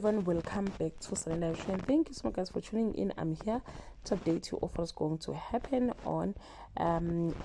everyone, welcome back to Sunday Live Show, and thank you so much guys for tuning in. I'm here to update you of what's going to happen on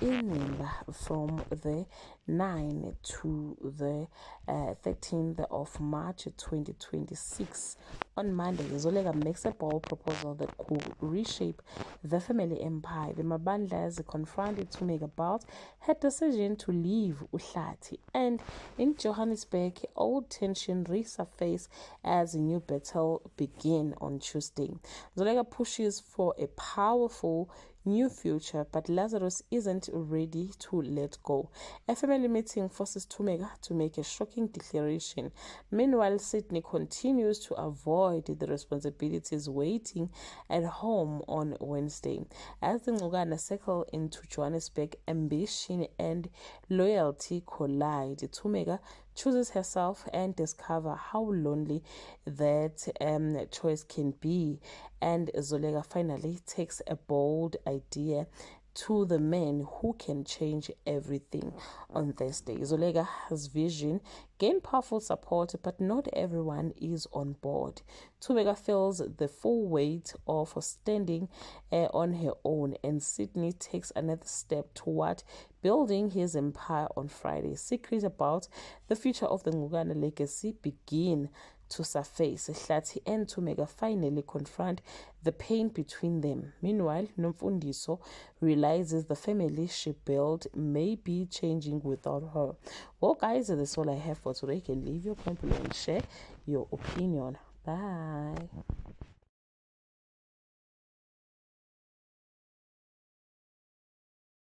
in from the 9th to the 13th of March 2026. On Monday, Zolega makes a bold proposal that could reshape the family empire. The Mabandlas confronted to make about her decision to leave Uhlati, and in Johannesburg, old tension resurfaced as a new battle began on Tuesday. Zolega pushes for a powerful new future, but Lazarus isn't ready to let go. A family meeting forces Thumeka to make a shocking declaration. Meanwhile, Sydney continues to avoid the responsibilities waiting at home on Wednesday. As the Ngogana circle into Johannesburg, ambition and loyalty collide. Thumeka chooses herself and discover how lonely that choice can be, and Zolega finally takes a bold idea to the man who can change everything on Thursday. Zolega's vision gained powerful support, but not everyone is on board. Thumeka feels the full weight of standing on her own, and Sydney takes another step toward building his empire on Friday. Secrets about the future of the Ngogana legacy begin to surface. Hlati and Thumeka finally confront the pain between them. Meanwhile, Nomfundiso realizes the family she built may be changing without her. Well guys, that's all I have for today. You can leave your comment below and share your opinion. Bye.